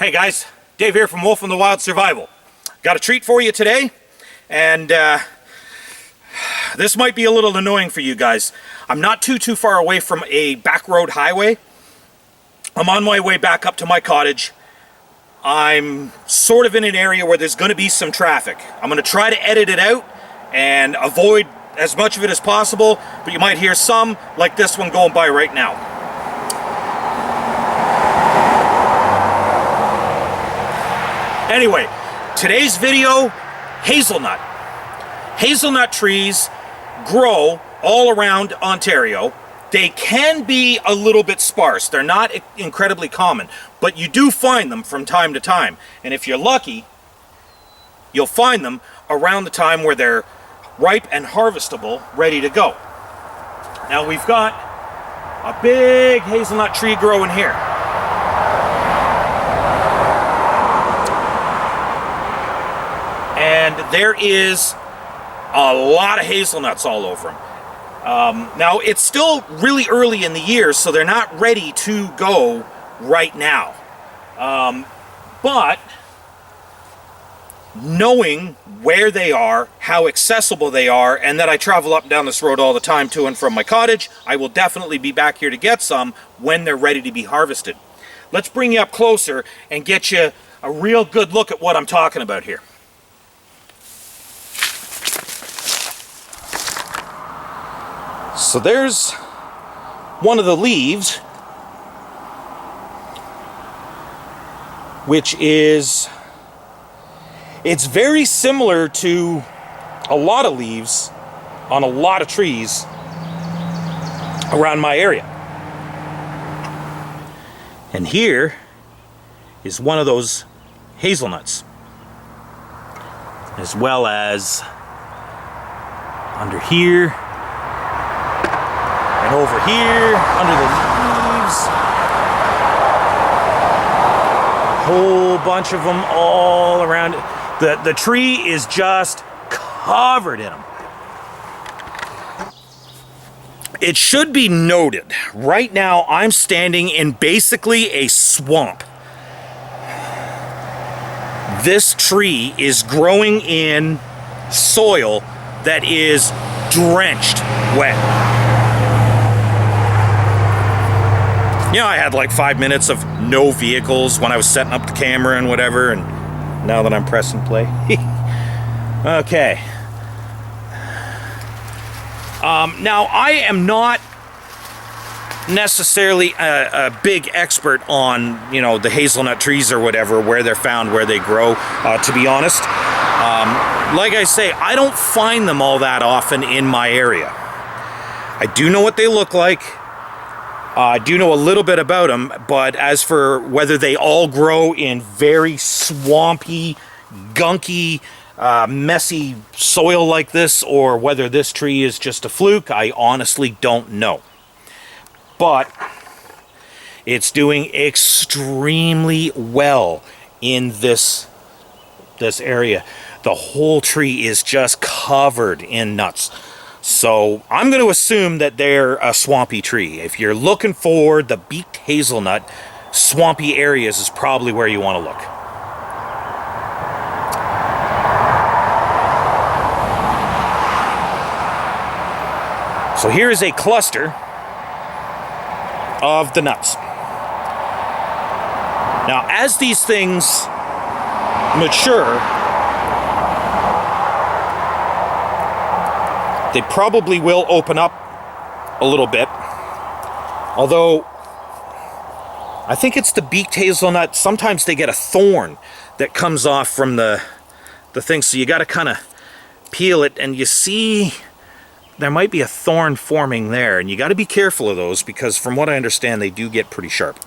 Hey guys, Dave here from Wolf in the Wild Survival. Got a treat for you today, and this might be a little annoying for you guys. I'm not too far away from a back road highway. I'm on my way back up to my cottage. I'm sort of in an area where there's going to be some traffic. I'm going to try to edit it out and avoid as much of it as possible, but you might hear some, like this one going by right now. Anyway, today's video, hazelnut. Hazelnut trees grow all around Ontario. They can be a little bit sparse. They're not incredibly common, but you do find them from time to time. And if you're lucky, you'll find them around the time where they're ripe and harvestable, ready to go. Now we've got a big hazelnut tree growing here. And there is a lot of hazelnuts all over them. Now, it's still really early in the year, so they're not ready to go right now. But knowing where they are, how accessible they are, and that I travel up and down this road all the time to and from my cottage, I will definitely be back here to get some when they're ready to be harvested. Let's bring you up closer and get you a real good look at what I'm talking about here. So there's one of the leaves, which is, it's very similar to a lot of leaves on a lot of trees around my area. And here is one of those hazelnuts, as well as under here, and over here, under the leaves. A whole bunch of them all around. The tree is just covered in them. It should be noted, right now I'm standing in basically a swamp. This tree is growing in soil that is drenched wet. You know, I had like 5 minutes of no vehicles when I was setting up the camera and whatever, and now that I'm pressing play. Okay. Now, I am not necessarily a big expert on, you know, the hazelnut trees or whatever, where they're found, where they grow, to be honest. Like I say, I don't find them all that often in my area. I do know what they look like. I do know a little bit about them, but as for whether they all grow in very swampy, gunky, messy soil like this, or whether this tree is just a fluke, I honestly don't know. But it's doing extremely well in this area. The whole tree is just covered in nuts. So I'm going to assume that they're a swampy tree. If you're looking for the beaked hazelnut, swampy areas is probably where you want to look. So here is a cluster of the nuts. Now, as these things mature, they probably will open up a little bit. Although, I think it's the beaked hazelnut. Sometimes they get a thorn that comes off from the thing. So you got to kind of peel it, and you see there might be a thorn forming there. And you got to be careful of those, because from what I understand, they do get pretty sharp.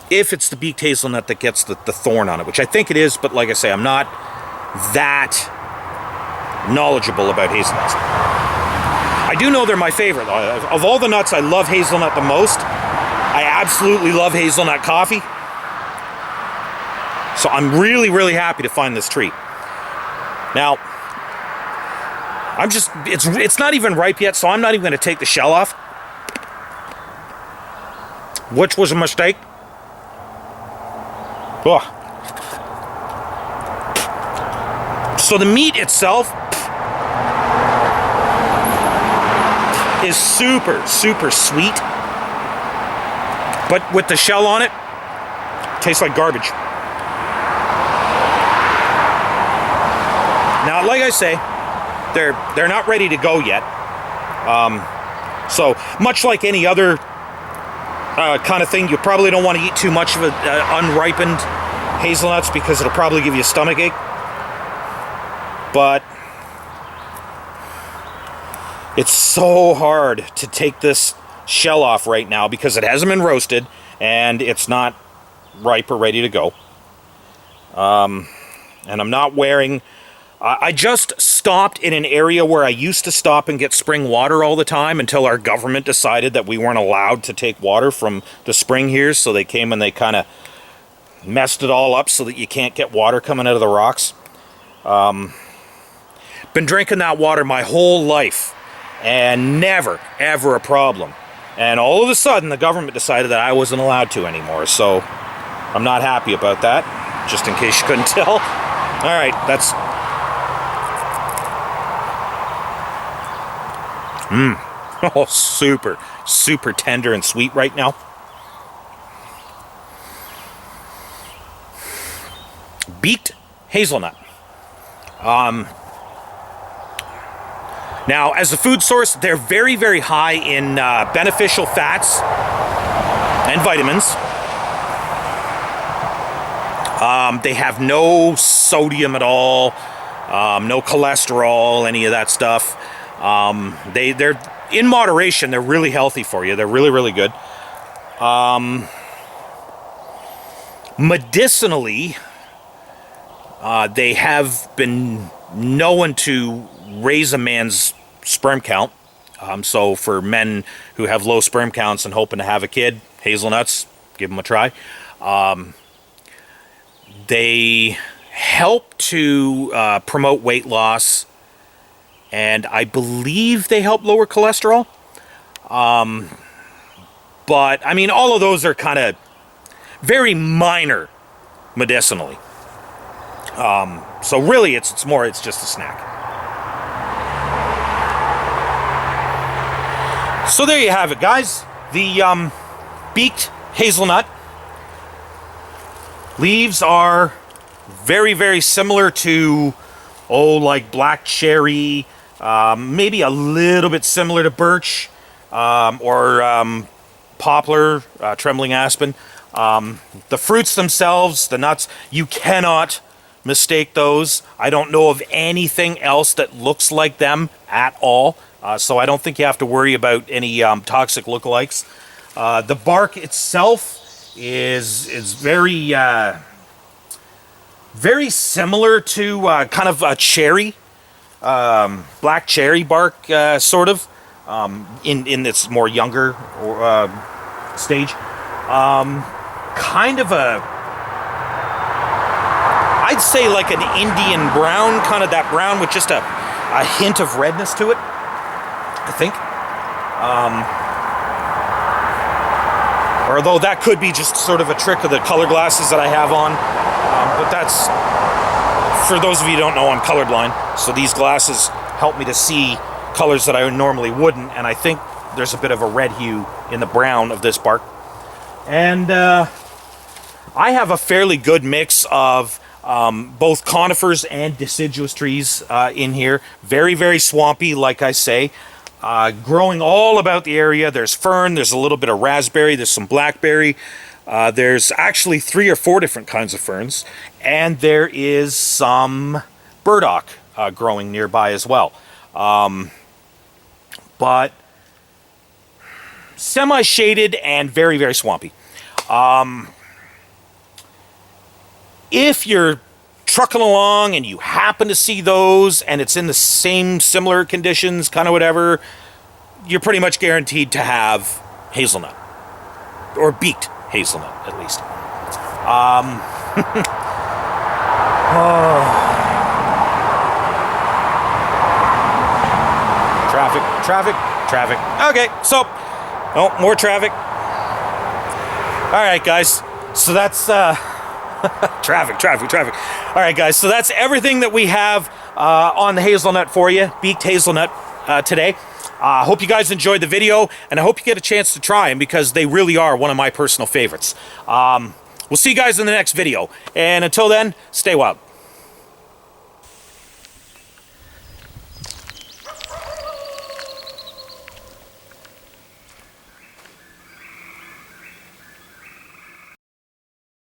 If it's the beaked hazelnut that gets the thorn on it, which I think it is, but like I say, I'm not that knowledgeable about hazelnuts. I do know they're my favorite. Of all the nuts, I love hazelnut the most. I absolutely love hazelnut coffee. So I'm really, really happy to find this tree. Now, it's not even ripe yet, so I'm not even going to take the shell off, which was a mistake. Oh. So the meat itself is super, super sweet. But with the shell on it, tastes like garbage. Now, like I say, they're not ready to go yet. So much like any other kind of thing, you probably don't want to eat too much of unripened hazelnuts because it'll probably give you a stomach ache. But it's so hard to take this shell off right now because it hasn't been roasted and it's not ripe or ready to go. And I'm not wearing... I just stopped in an area where I used to stop and get spring water all the time until our government decided that we weren't allowed to take water from the spring here, so they came and they kind of messed it all up so that you can't get water coming out of the rocks. Been drinking that water my whole life, and never, ever a problem. And all of a sudden, the government decided that I wasn't allowed to anymore, so I'm not happy about that, just in case you couldn't tell. All right, that's... Oh, super, super tender and sweet right now. Beaked hazelnut. Now, as a food source, they're very, very high in beneficial fats and vitamins. They have no sodium at all, no cholesterol, any of that stuff. They're in moderation. They're really healthy for you. They're really, really good. Medicinally, they have been known to raise a man's sperm count. So for men who have low sperm counts and hoping to have a kid, hazelnuts, give them a try. They help to promote weight loss, and I believe they help lower cholesterol. But, I mean, all of those are kind of very minor medicinally. So really, it's just a snack. So there you have it, guys. The beaked hazelnut. Leaves are very, very similar to, like black cherry, maybe a little bit similar to birch, or poplar, trembling aspen. The fruits themselves, the nuts, you cannot mistake those. I don't know of anything else that looks like them at all, so I don't think you have to worry about any toxic lookalikes. The bark itself is very very similar to kind of a cherry, black cherry bark, sort of, in its more younger stage. Kind of I'd say like an Indian brown, kind of that brown with just a hint of redness to it, I think. Although that could be just sort of a trick of the color glasses that I have on. But that's, for those of you who don't know, I'm colorblind. So these glasses help me to see colors that I normally wouldn't. And I think there's a bit of a red hue in the brown of this bark. And I have a fairly good mix of both conifers and deciduous trees in here. Very, very swampy, like I say. Growing all about the area. There's fern, there's a little bit of raspberry, there's some blackberry. There's actually 3 or 4 different kinds of ferns. And there is some burdock growing nearby as well. But semi-shaded and very, very swampy. If you're trucking along and you happen to see those and it's in the same similar conditions, kind of whatever, you're pretty much guaranteed to have hazelnut. Or beaked hazelnut, at least. Traffic. Okay, so, more traffic. All right, guys. So that's Traffic. All right, guys, so that's everything that we have on the hazelnut for you, Beaked Hazelnut today. I hope you guys enjoyed the video, and I hope you get a chance to try them because they really are one of my personal favorites. We'll see you guys in the next video, and until then, stay wild.